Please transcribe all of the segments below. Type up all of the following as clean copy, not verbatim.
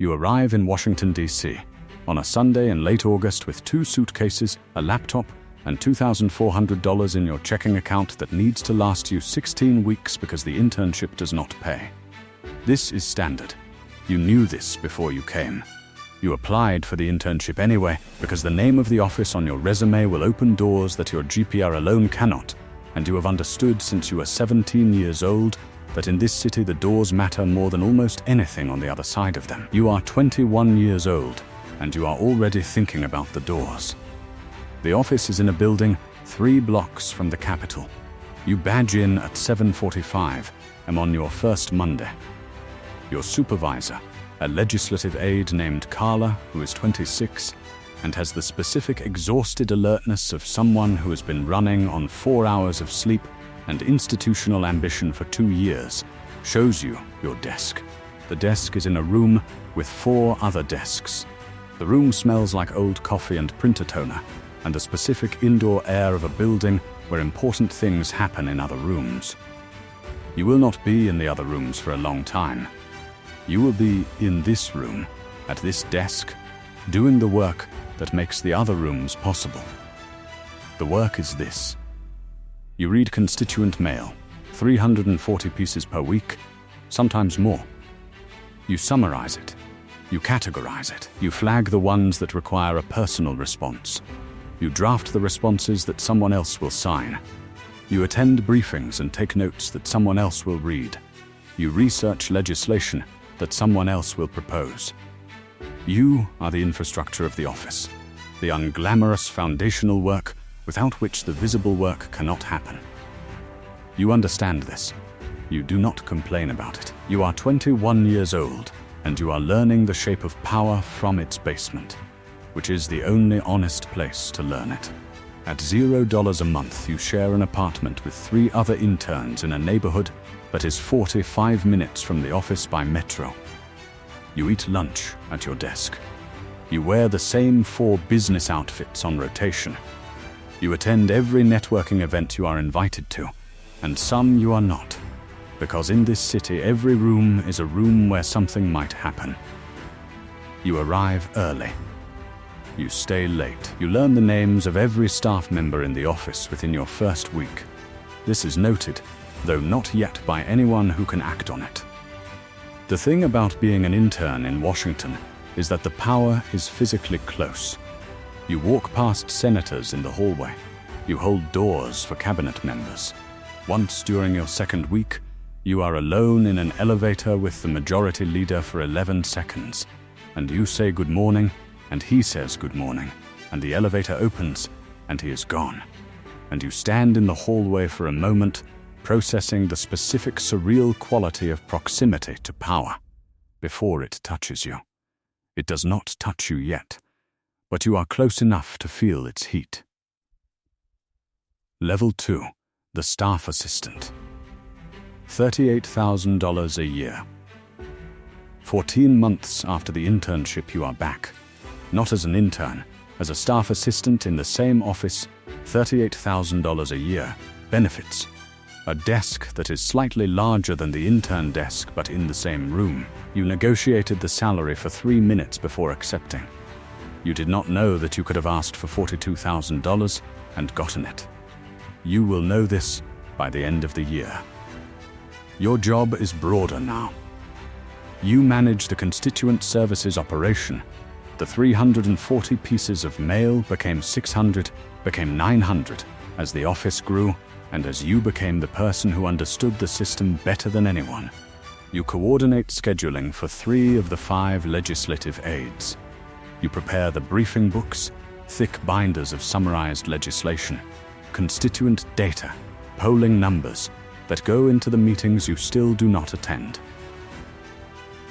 You arrive in Washington, D.C. on a Sunday in late August with 2 suitcases, a laptop, and $2,400 in your checking account that needs to last you 16 weeks because the internship does not pay. This is standard. You knew this before you came. You applied for the internship anyway because the name of the office on your resume will open doors that your GPR alone cannot, and you have understood since you were 17 years old that in this city the doors matter more than almost anything on the other side of them. You are 21 years old, and you are already thinking about the doors. The office is in a building 3 blocks from the Capitol. You badge in at 7:45 and on your first Monday. Your supervisor, a legislative aide named Carla, who is 26, and has the specific exhausted alertness of someone who has been running on 4 hours of sleep and institutional ambition for 2 years, shows you your desk. The desk is in a room with 4 other desks. The room smells like old coffee and printer toner, and the specific indoor air of a building where important things happen in other rooms. You will not be in the other rooms for a long time. You will be in this room, at this desk, doing the work that makes the other rooms possible. The work is this. You read constituent mail, 340 pieces per week, sometimes more. You summarize it. You categorize it. You flag the ones that require a personal response. You draft the responses that someone else will sign. You attend briefings and take notes that someone else will read. You research legislation that someone else will propose. You are the infrastructure of the office, the unglamorous foundational work without which the visible work cannot happen. You understand this. You do not complain about it. You are 21 years old, and you are learning the shape of power from its basement, which is the only honest place to learn it. At $0 a month, you share an apartment with 3 other interns in a neighborhood that is 45 minutes from the office by metro. You eat lunch at your desk. You wear the same 4 business outfits on rotation. You attend every networking event you are invited to, and some you are not, because in this city every room is a room where something might happen. You arrive early. You stay late. You learn the names of every staff member in the office within your first week. This is noted, though not yet by anyone who can act on it. The thing about being an intern in Washington is that the power is physically close. You walk past senators in the hallway. You hold doors for cabinet members. Once during your second week, you are alone in an elevator with the majority leader for 11 seconds, and you say good morning, and he says good morning, and the elevator opens, and he is gone. And you stand in the hallway for a moment, processing the specific surreal quality of proximity to power before it touches you. It does not touch you yet, but you are close enough to feel its heat. Level 2, the staff assistant. $38,000 a year. 14 months after the internship you are back. Not as an intern, as a staff assistant in the same office, $38,000 a year. Benefits. A desk that is slightly larger than the intern desk but in the same room. You negotiated the salary for 3 minutes before accepting. You did not know that you could have asked for $42,000 and gotten it. You will know this by the end of the year. Your job is broader now. You manage the constituent services operation. The 340 pieces of mail became 600, became 900 as the office grew and as you became the person who understood the system better than anyone. You coordinate scheduling for 3 of the 5 legislative aides. You prepare the briefing books, thick binders of summarized legislation, constituent data, polling numbers that go into the meetings you still do not attend.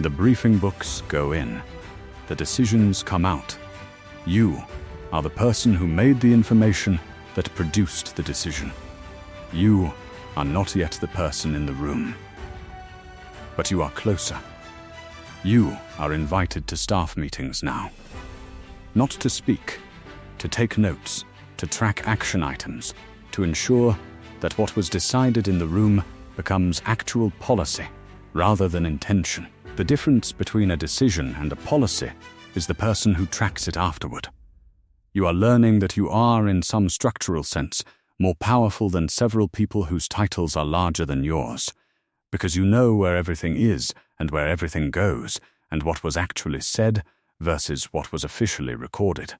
The briefing books go in. The decisions come out. You are the person who made the information that produced the decision. You are not yet the person in the room. But you are closer. You are invited to staff meetings now. Not to speak, to take notes, to track action items, to ensure that what was decided in the room becomes actual policy rather than intention. The difference between a decision and a policy is the person who tracks it afterward. You are learning that you are, in some structural sense, more powerful than several people whose titles are larger than yours, because you know where everything is and where everything goes, and what was actually said versus what was officially recorded.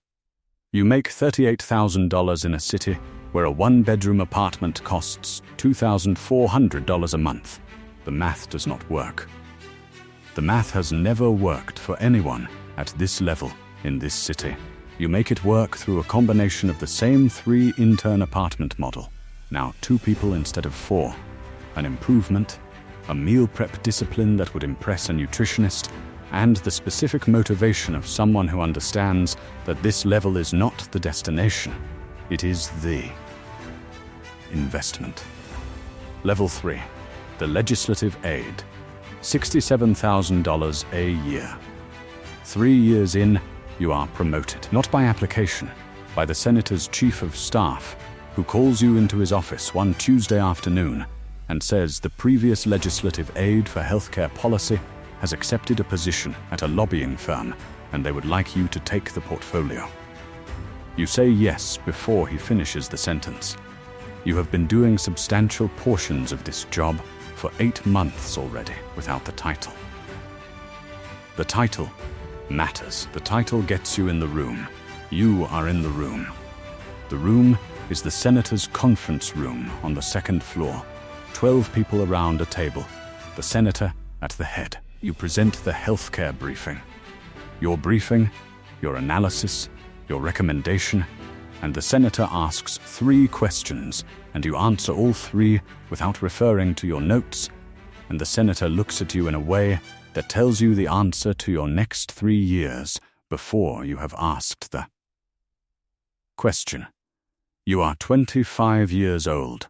You make $38,000 in a city where a one-bedroom apartment costs $2,400 a month. The math does not work. The math has never worked for anyone at this level in this city. You make it work through a combination of the same 3 intern apartment model, now 2 people instead of 4, an improvement, a meal prep discipline that would impress a nutritionist, and the specific motivation of someone who understands that this level is not the destination, it is the investment. Level 3, the legislative aide, $67,000 a year. 3 years in, you are promoted, not by application, by the senator's chief of staff, who calls you into his office one Tuesday afternoon and says the previous legislative aide for healthcare policy has accepted a position at a lobbying firm and they would like you to take the portfolio. You say yes before he finishes the sentence. You have been doing substantial portions of this job for 8 months already without the title. The title matters. The title gets you in the room. You are in the room. The room is the senator's conference room on the 2nd floor. 12 people around a table. The senator at the head. You present the healthcare briefing. Your briefing, your analysis, your recommendation, and the senator asks 3 questions, and you answer all 3 without referring to your notes, and the senator looks at you in a way that tells you the answer to your next 3 years before you have asked the question. You are 25 years old,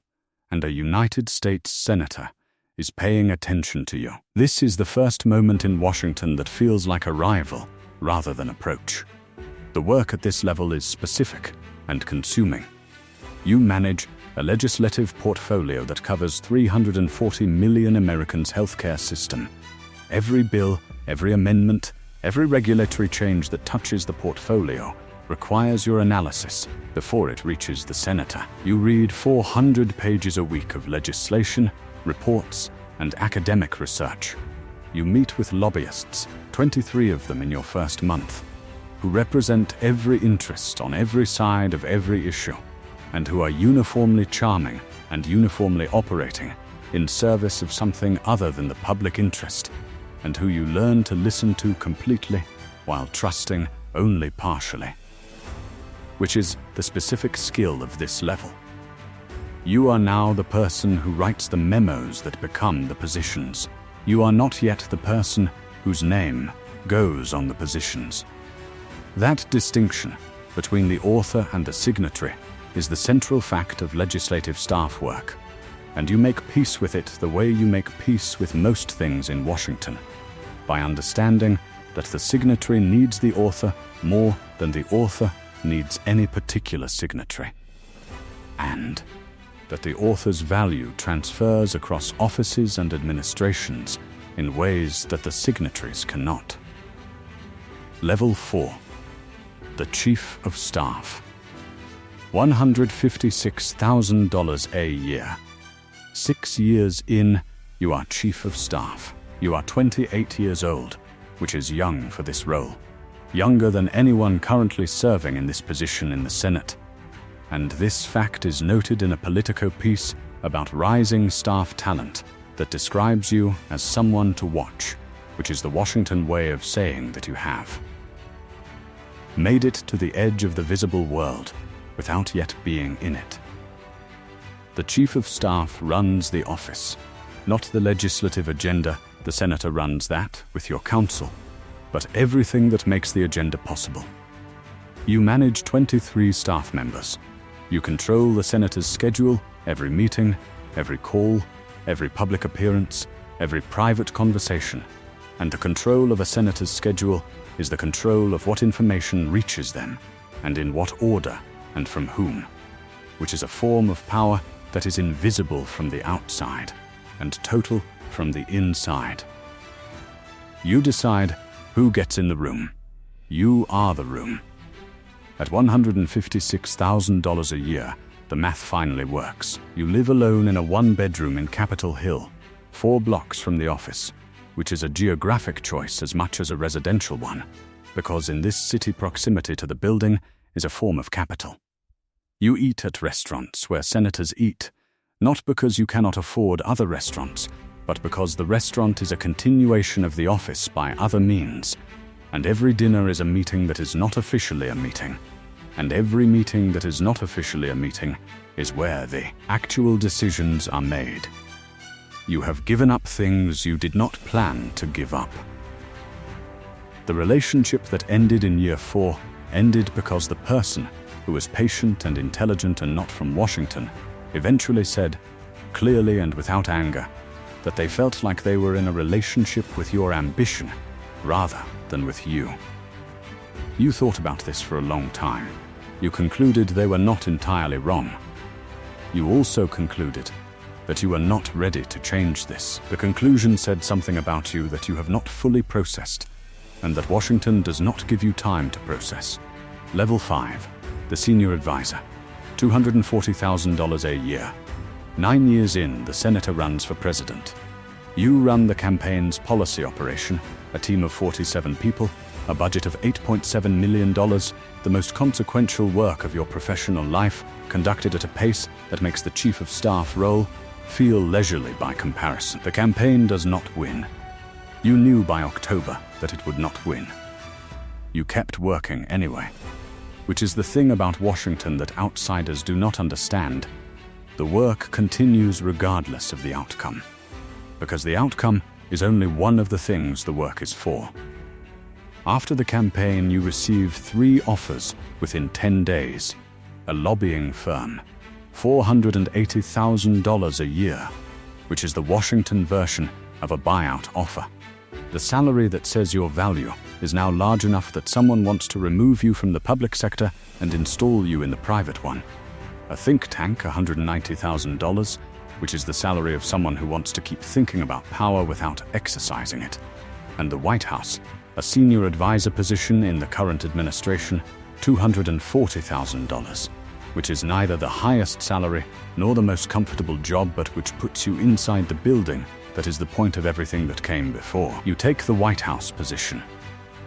and a United States senator is paying attention to you. This is the first moment in Washington that feels like arrival rather than approach. The work at this level is specific and consuming. You manage a legislative portfolio that covers 340 million Americans' healthcare system. Every bill, every amendment, every regulatory change that touches the portfolio requires your analysis before it reaches the senator. You read 400 pages a week of legislation, reports, and academic research. You meet with lobbyists, 23 of them in your first month, who represent every interest on every side of every issue, and who are uniformly charming and uniformly operating in service of something other than the public interest, and who you learn to listen to completely while trusting only partially, which is the specific skill of this level. You are now the person who writes the memos that become the positions. You are not yet the person whose name goes on the positions. That distinction between the author and the signatory is the central fact of legislative staff work, and you make peace with it the way you make peace with most things in Washington, by understanding that the signatory needs the author more than the author needs any particular signatory, and that the author's value transfers across offices and administrations in ways that the signatories cannot. Level 4. The Chief of Staff. $156,000 a year. 6 years in, you are Chief of Staff. You are 28 years old, which is young for this role. Younger than anyone currently serving in this position in the Senate. And this fact is noted in a Politico piece about rising staff talent that describes you as someone to watch, which is the Washington way of saying that you have made it to the edge of the visible world without yet being in it. The Chief of Staff runs the office, not the legislative agenda. The senator runs that with your counsel, but everything that makes the agenda possible. You manage 23 staff members. You control the senator's schedule, every meeting, every call, every public appearance, every private conversation. And the control of a senator's schedule is the control of what information reaches them, and in what order, and from whom, which is a form of power that is invisible from the outside, and total from the inside. You decide who gets in the room. You are the room. At $156,000 a year, the math finally works. You live alone in a one-bedroom in Capitol Hill, 4 blocks from the office, which is a geographic choice as much as a residential one, because in this city proximity to the building is a form of capital. You eat at restaurants where senators eat, not because you cannot afford other restaurants, but because the restaurant is a continuation of the office by other means, and every dinner is a meeting that is not officially a meeting, and every meeting that is not officially a meeting is where the actual decisions are made. You have given up things you did not plan to give up. The relationship that ended in year 4 ended because the person, who was patient and intelligent and not from Washington, eventually said, clearly and without anger, that they felt like they were in a relationship with your ambition rather than with you. You thought about this for a long time. You concluded they were not entirely wrong. You also concluded that you were not ready to change this. The conclusion said something about you that you have not fully processed, and that Washington does not give you time to process. Level 5, the senior advisor, $240,000 a year. 9 years in, the senator runs for president. You run the campaign's policy operation, a team of 47 people, a budget of $8.7 million, the most consequential work of your professional life, conducted at a pace that makes the chief of staff role feel leisurely by comparison. The campaign does not win. You knew by October that it would not win. You kept working anyway, which is the thing about Washington that outsiders do not understand. The work continues regardless of the outcome, because the outcome is only one of the things the work is for. After the campaign, you received 3 offers within 10 days. A lobbying firm, $480,000 a year, which is the Washington version of a buyout offer. The salary that says your value is now large enough that someone wants to remove you from the public sector and install you in the private one. A think tank, $190,000, which is the salary of someone who wants to keep thinking about power without exercising it. And the White House, a senior advisor position in the current administration, $240,000, which is neither the highest salary nor the most comfortable job, but which puts you inside the building that is the point of everything that came before. You take the White House position.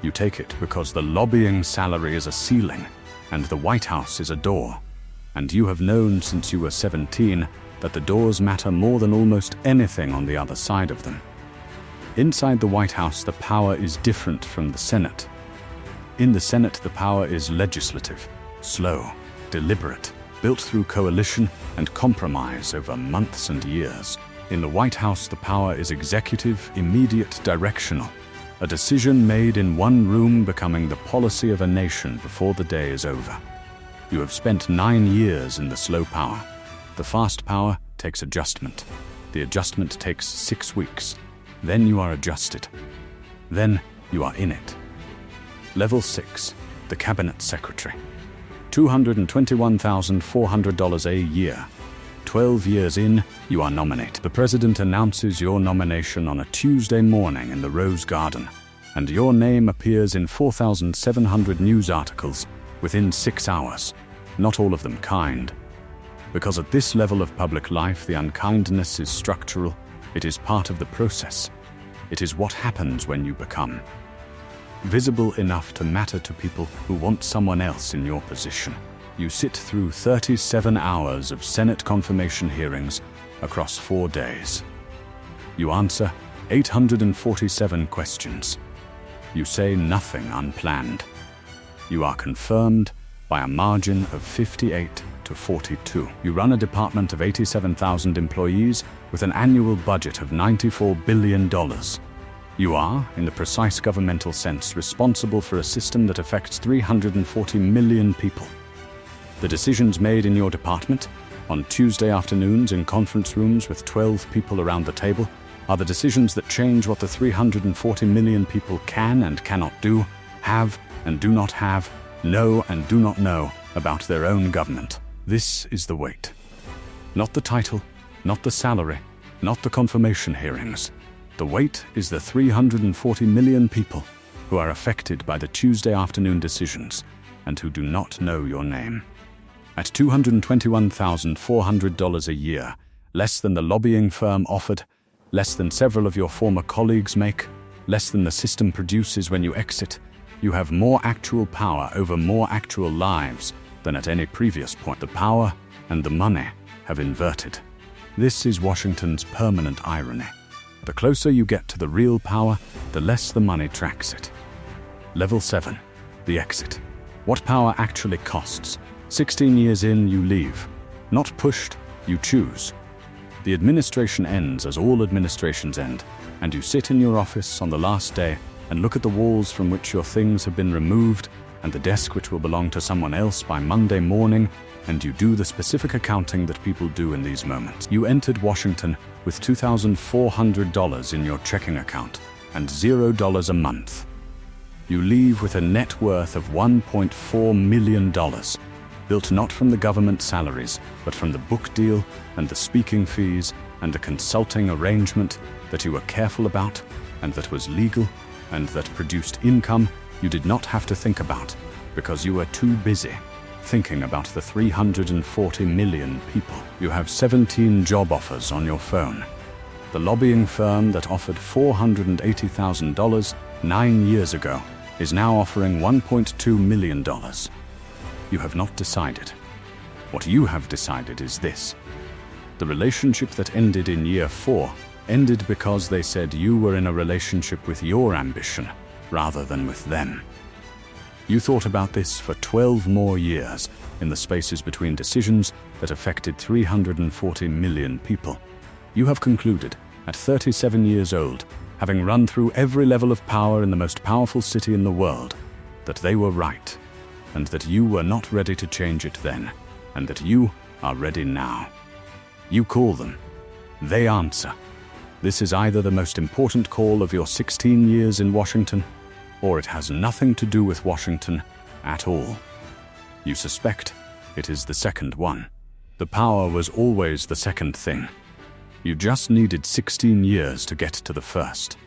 You take it because the lobbying salary is a ceiling and the White House is a door. And you have known since you were 17 that the doors matter more than almost anything on the other side of them. Inside the White House, the power is different from the Senate. In the Senate, the power is legislative, slow, deliberate, built through coalition and compromise over months and years. In the White House, the power is executive, immediate, directional, a decision made in one room becoming the policy of a nation before the day is over. You have spent 9 years in the slow power. The fast power takes adjustment. The adjustment takes 6 weeks. Then you are adjusted. Then you are in it. Level 6, the cabinet secretary, $221,400 a year. 12 years in, you are nominated. The president announces your nomination on a Tuesday morning in the Rose Garden, and your name appears in 4,700 news articles within 6 hours, not all of them kind. Because at this level of public life, the unkindness is structural. It is part of the process. It is what happens when you become visible enough to matter to people who want someone else in your position. You sit through 37 hours of Senate confirmation hearings across 4 days. You answer 847 questions. You say nothing unplanned. You are confirmed by a margin of 58 to 42. You run a department of 87,000 employees with an annual budget of $94 billion. You are, in the precise governmental sense, responsible for a system that affects 340 million people. The decisions made in your department, on Tuesday afternoons in conference rooms with 12 people around the table, are the decisions that change what the 340 million people can and cannot do, have and do not have, know and do not know about their own government. This is the weight. Not the title, not the salary, not the confirmation hearings. The weight is the 340 million people who are affected by the Tuesday afternoon decisions and who do not know your name. At $221,400 a year, less than the lobbying firm offered, less than several of your former colleagues make, less than the system produces when you exit, you have more actual power over more actual lives than at any previous point. The power and the money have inverted. This is Washington's permanent irony. The closer you get to the real power, the less the money tracks it. Level 7. The exit. What power actually costs. 16 years in, you leave. Not pushed, you choose. The administration ends as all administrations end, and you sit in your office on the last day and look at the walls from which your things have been removed and the desk which will belong to someone else by Monday morning, and you do the specific accounting that people do in these moments. You entered Washington with $2,400 in your checking account and $0 a month. You leave with a net worth of $1.4 million, built not from the government salaries, but from the book deal and the speaking fees and the consulting arrangement that you were careful about and that was legal and that produced income you did not have to think about because you were too busy thinking about the 340 million people. You have 17 job offers on your phone. The lobbying firm that offered $480,000 9 years ago is now offering $1.2 million. You have not decided. What you have decided is this. The relationship that ended in year 4 ended because they said you were in a relationship with your ambition rather than with them. You thought about this for 12 more years in the spaces between decisions that affected 340 million people. You have concluded, at 37 years old, having run through every level of power in the most powerful city in the world, that they were right, and that you were not ready to change it then, and that you are ready now. You call them. They answer. This is either the most important call of your 16 years in Washington, or it has nothing to do with Washington at all. You suspect it is the second one. The power was always the second thing. You just needed 16 years to get to the first.